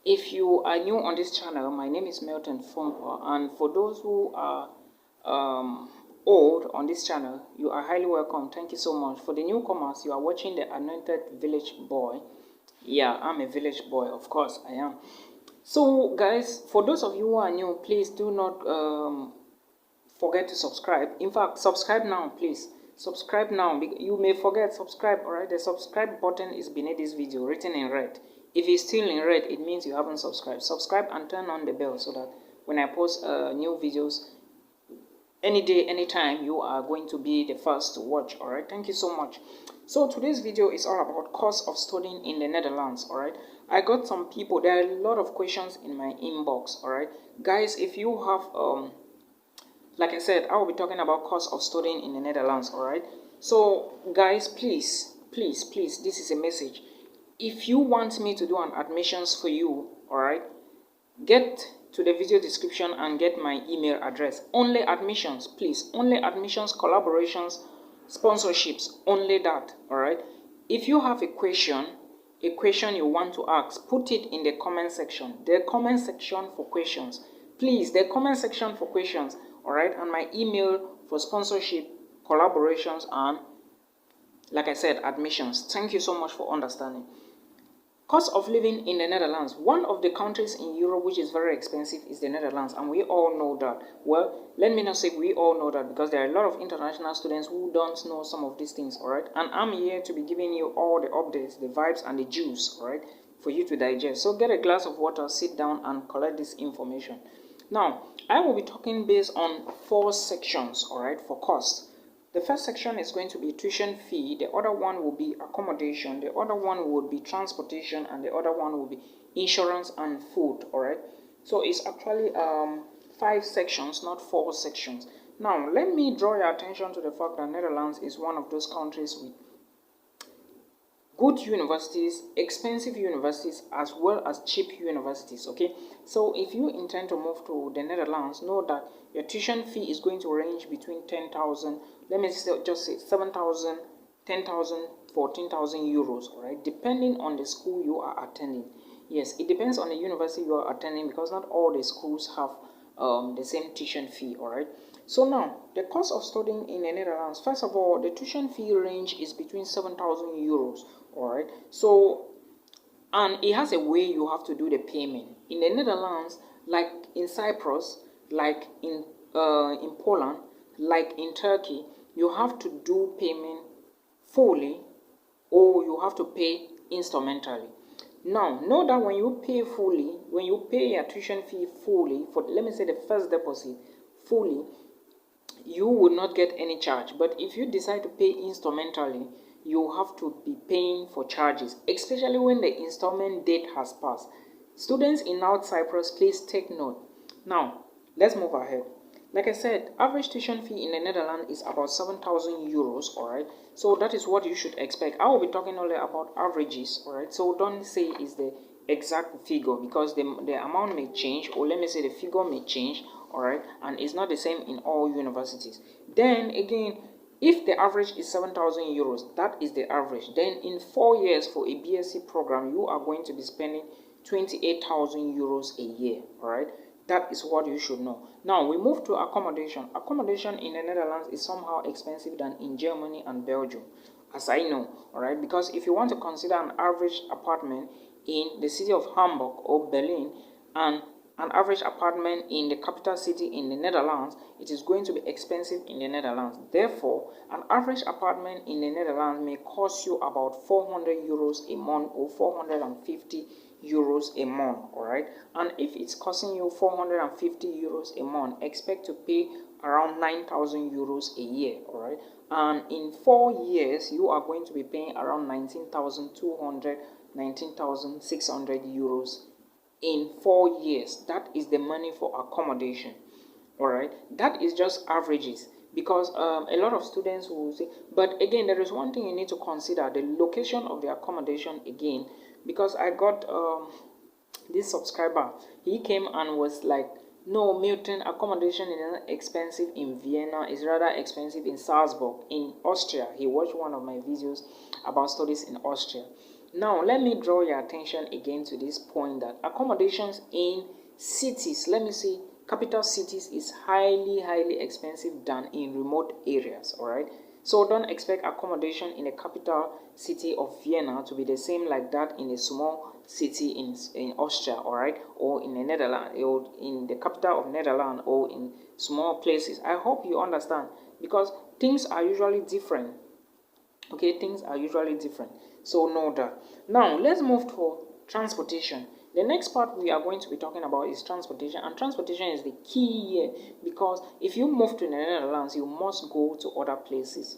If you are new on this channel, my name is Milton Fompa, and for those who are old on this channel, you are highly welcome. Thank you so much. For the newcomers, you are watching the Anointed Village Boy. Yeah, I'm a village boy, of course I am. So guys, for those of you who are new, please do not forget to subscribe. In fact, subscribe now, please. Subscribe now. You may forget, subscribe. All right, the subscribe button is beneath this video, written in red. If it's still in red, it means you haven't subscribed. Subscribe and turn on the bell so that when I post new videos any day, anytime, you are going to be the first to watch. All right, thank you so much. So today's video is all about cost of studying in the Netherlands. All right, I got some people, there are a lot of questions in my inbox. All right, guys, if you have like I said, I will be talking about cost of studying in the Netherlands. All right, so guys, please, this is a message. If you want me to do an admissions for you, all right, get to the video description and get my email address. Only admissions, please. Only admissions, collaborations, sponsorships, only that. All right, if you have a question you want to ask, put it in the comment section. The comment section for questions, please. The comment section for questions. All right, and my email for sponsorship, collaborations, and like I said, admissions. Thank you so much for understanding. Cost of living in the Netherlands. One of the countries in Europe which is very expensive is the Netherlands, and we all know that. Well, let me not say we all know that, because there are a lot of international students who don't know some of these things, all right? And I'm here to be giving you all the updates, the vibes, and the juice, all right, for you to digest. So get a glass of water, sit down, and collect this information. Now, I will be talking based on 4 sections, all right, for cost. The first section is going to be tuition fee, the other one will be accommodation, the other one would be transportation, and the other one will be insurance and food. All right, so it's actually 5 sections, not 4 sections. Now let me draw your attention to the fact that Netherlands is one of those countries with good universities, expensive universities, as well as cheap universities. Okay, so if you intend to move to the Netherlands, know that your tuition fee is going to range between 10,000, let me just say 7,000, 10,000, 14,000 euros. All right, depending on the school you are attending. Yes, it depends on the university you are attending, because not all the schools have the same tuition fee. All right, so now the cost of studying in the Netherlands. First of all, the tuition fee range is between 7,000 euros. All right, so and it has a way you have to do the payment in the Netherlands, like in Cyprus, like in Poland, like in Turkey. You have to do payment fully, or you have to pay instrumentally. Now, know that when you pay fully, when you pay your tuition fee fully, for let me say the first deposit fully, you will not get any charge. But if you decide to pay instrumentally, you have to be paying for charges, especially when the installment date has passed. Students in North Cyprus, please take note. Now, let's move ahead. Like I said, average tuition fee in the Netherlands is about 7,000 euros, all right? So that is what you should expect. I will be talking only about averages, all right? So don't say it's the exact figure, because the amount may change, or let me say the figure may change, all right? And it's not the same in all universities. Then again, if the average is 7,000 euros, that is the average. Then in 4 years for a BSc program, you are going to be spending 28,000 euros a year, all right? That is what you should know. Now we move to accommodation. Accommodation in the Netherlands is somehow expensive than in Germany and Belgium, as I know, all right? Because if you want to consider an average apartment in the city of Hamburg or Berlin, and an average apartment in the capital city in the Netherlands, it is going to be expensive in the Netherlands. Therefore, an average apartment in the Netherlands may cost you about 400 euros a month, or 450 euros a month, all right? And if it's costing you 450 euros a month, expect to pay around 9,000 euros a year, all right? And in 4 years, you are going to be paying around 19,200, 19,600 euros in 4 years. That is the money for accommodation, all right? That is just averages, because a lot of students will say, but again, there is one thing you need to consider: the location of the accommodation again. Because I got this subscriber, he came and was like, no, Milton, accommodation is not expensive in Vienna, it's rather expensive in Salzburg in Austria. He watched one of my videos about studies in Austria. Now, let me draw your attention again to this point that accommodations in cities, let me see, capital cities is highly expensive than in remote areas, all right? So don't expect accommodation in a capital city of Vienna to be the same like that in a small city in Austria, all right, or in the Netherlands, or in the capital of Netherlands, or in small places. I hope you understand, because things are usually different. Okay, things are usually different. So know that. Now let's move to transportation. The next part we are going to be talking about is transportation, and transportation is the key here, because if you move to the Netherlands, you must go to other places.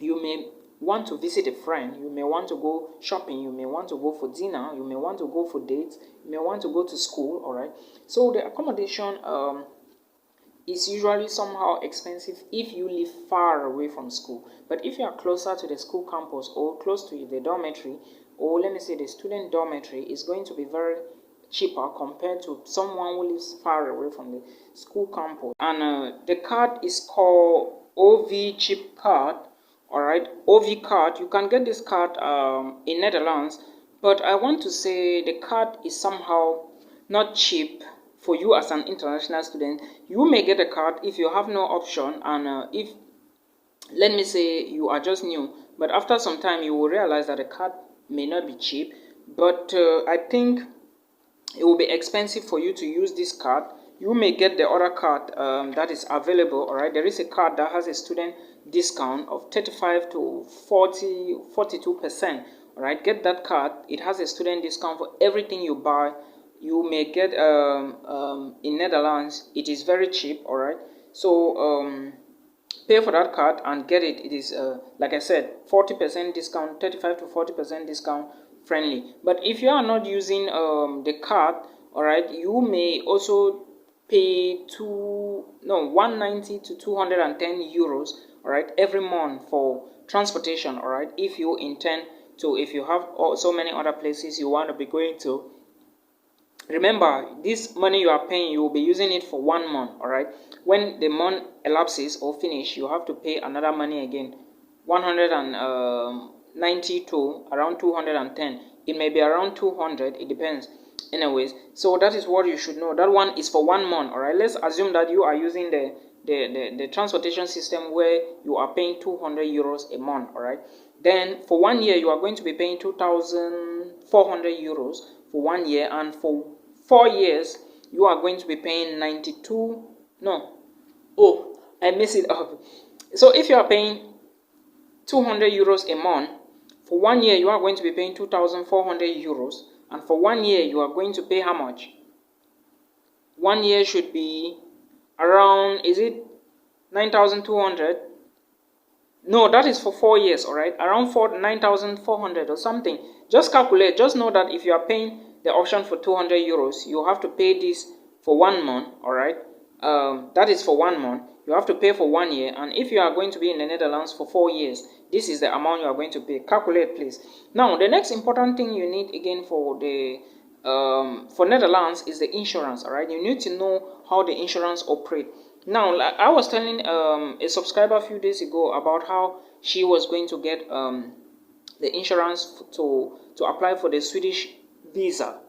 You may want to visit a friend, you may want to go shopping, you may want to go for dinner, you may want to go for dates, you may want to go to school, all right? So the accommodation is usually somehow expensive if you live far away from school. But if you are closer to the school campus or close to the dormitory, or let me say the student dormitory, is going to be very cheaper compared to someone who lives far away from the school campus. And the card is called OV chip card. All right, OV card. You can get this card in Netherlands, but I want to say the card is somehow not cheap for you as an international student. You may get a card if you have no option, and if, let me say, you are just new, but after some time you will realize that the card may not be cheap, but I think it will be expensive for you to use this card. You may get the other card that is available. All right, there is a card that has a student discount of 35 to 42%. All right, get that card. It has a student discount for everything you buy. You may get in Netherlands, it is very cheap. All right, so pay for that card and get it. It is like I said, 40% discount, 35 to 40% discount, friendly. But if you are not using the card, all right, you may also pay 190 to 210 euros, all right, every month for transportation, all right, if you intend to, if you have so many other places you want to be going to. Remember, this money you are paying, you will be using it for 1 month, all right? When the month elapses or finish, you have to pay another money again, 190 to around 210. It may be around 200, it depends. Anyways, so that is what you should know. That one is for 1 month, all right? Let's assume that you are using the transportation system where you are paying 200 euros a month, all right? Then for 1 year, you are going to be paying 2,400 euros for 1 year, and for 4 years, you are going to be paying 92. No, oh, I messed it up. So if you are paying 200 euros a month, for 1 year, you are going to be paying 2,400 euros, and for 1 year, you are going to pay how much? 1 year should be around, is it 9,200? No, that is for 4 years, all right? Around 9,400 or something. Just calculate. Just know that if you are paying the option for 200 euros, you have to pay this for 1 month, all right? That is for 1 month. You have to pay for 1 year. And if you are going to be in the Netherlands for 4 years, this is the amount you are going to pay. Calculate, please. Now, the next important thing you need again for the for Netherlands is the insurance, all right? You need to know how the insurance operates. Now, like I was telling a subscriber a few days ago about how she was going to get the insurance to apply for the Swedish visa.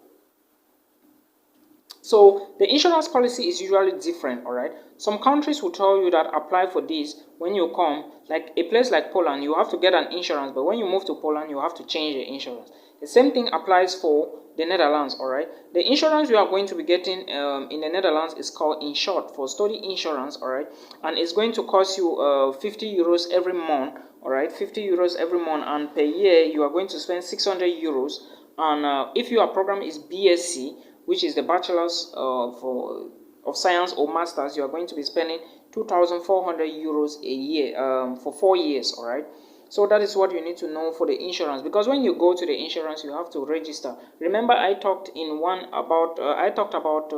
So the insurance policy is usually different, all right? Some countries will tell you that apply for this when you come, like a place like Poland, you have to get an insurance, but when you move to Poland, you have to change the insurance. The same thing applies for the Netherlands, all right? The insurance you are going to be getting in the Netherlands is called Insured for study insurance, all right? And it's going to cost you 50 euros every month, all right? 50 euros every month, and per year you are going to spend 600 euros. And if your program is BSc, which is the Bachelor's of Science or Masters, you are going to be spending 2,400 euros a year for 4 years, all right? So that is what you need to know for the insurance, because when you go to the insurance, you have to register. Remember, I talked about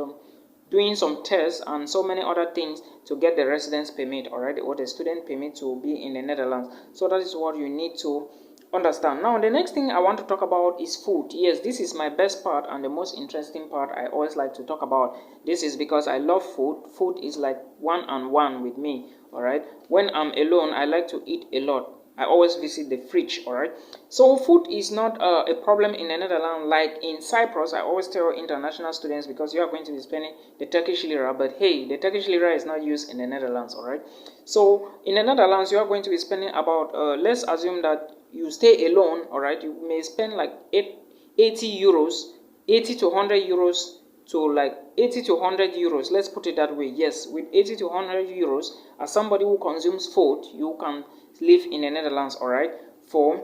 doing some tests and so many other things to get the residence permit, all right, or the student permit to be in the Netherlands. So that is what you need to understand. Now, the next thing I want to talk about is food. Yes, this is my best part and the most interesting part. I always like to talk about this is because I love food. Food is like one-on-one with me, all right? When I'm alone, I like to eat a lot. I always visit the fridge. All right, so food is not a problem in the Netherlands like in Cyprus. I always tell international students, because you are going to be spending the Turkish lira, but hey, the Turkish lira is not used in the Netherlands. All right, so in the Netherlands you are going to be spending about let's assume that you stay alone. All right, you may spend like 80 euros, 80 to 100 euros, to like 80 to 100 euros. Let's put it that way. Yes, with 80 to 100 euros, as somebody who consumes food, you can live in the Netherlands, all right, for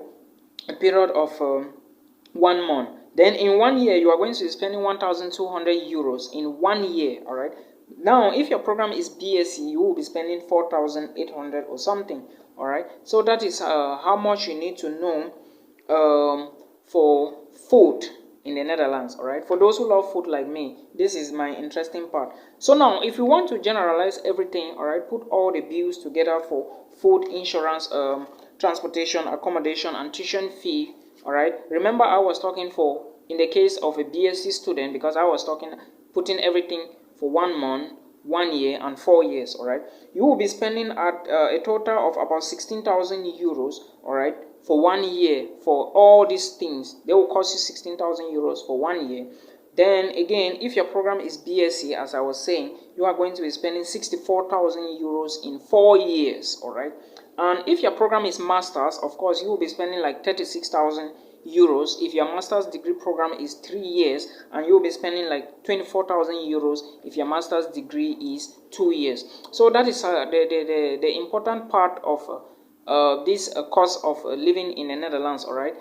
a period of 1 month. Then in 1 year, you are going to be spending 1,200 euros in 1 year, all right. Now, if your program is BSc, you will be spending 4,800 or something, all right. So that is how much you need to know for food in the Netherlands. All right, for those who love food like me, this is my interesting part. So now, if you want to generalize everything, all right, put all the bills together for food, insurance, transportation, accommodation, and tuition fee. All right, remember I was talking for in the case of a BSc student, because I was putting everything for 1 month, 1 year, and 4 years. All right, you will be spending at a total of about 16,000 euros. All right, for 1 year. For all these things, they will cost you 16,000 euros for 1 year. Then again, if your program is BSc, as I was saying, you are going to be spending 64,000 euros in 4 years. All right, and if your program is masters, of course you will be spending like 36,000 euros. If your master's degree program is 3 years, and you will be spending like 24,000 euros if your master's degree is 2 years. So that is the important part of this cost of living in the Netherlands. All right,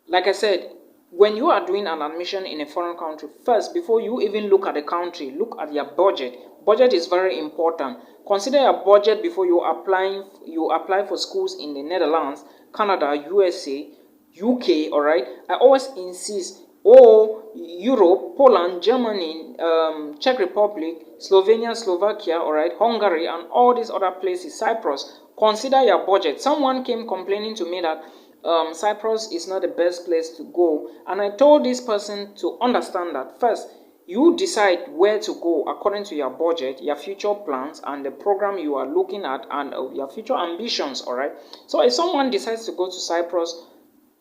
like I said, when you are doing an admission in a foreign country, first, before you even look at the country, look at your budget. Budget is very important. Consider your budget before you apply for schools in the Netherlands, Canada, USA, UK. All right, I always insist, Europe, Poland, Germany, Czech Republic, Slovenia, Slovakia, all right, Hungary, and all these other places, Cyprus. Consider your budget. Someone came complaining to me that Cyprus is not the best place to go, and I told this person to understand that first, you decide where to go according to your budget, your future plans, and the program you are looking at, and your future ambitions. All right, so if someone decides to go to Cyprus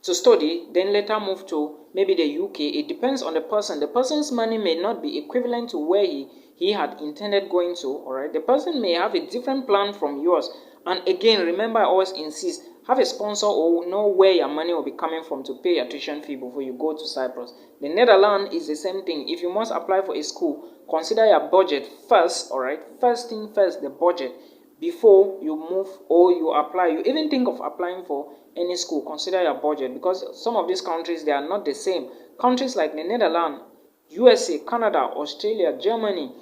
to study, then later move to maybe the UK, it depends on the person. The person's money may not be equivalent to where he had intended going to. All right, the person may have a different plan from yours. And again, remember, I always insist, have a sponsor or know where your money will be coming from to pay your tuition fee before you go to Cyprus. The Netherlands is the same thing. If you must apply for a school, consider your budget first. All right, first thing first, the budget. Before you move or you apply, you even think of applying for any school, consider your budget, because some of these countries, they are not the same. Countries like the Netherlands, USA, Canada, Australia, Germany,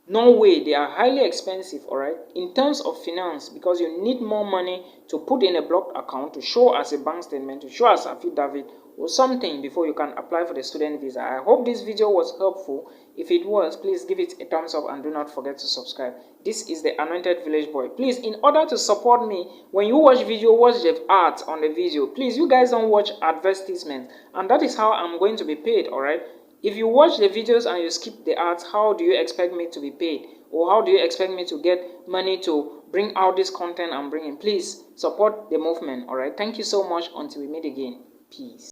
Norway, they are highly expensive, all right, in terms of finance, because you need more money to put in a blocked account, to show as a bank statement, to show as affidavit or something before you can apply for the student visa. I hope this video was helpful. If it was, please give it a thumbs up and do not forget to subscribe. This is the Anointed Village Boy. Please, in order to support me, when you watch video, watch the art on the video. Please, you guys don't watch advertisements, and that is how I'm going to be paid, all right? If you watch the videos and you skip the ads, how do you expect me to be paid? Or how do you expect me to get money to bring out this content I'm bringing? Please support the movement, all right? Thank you so much. Until we meet again. Peace.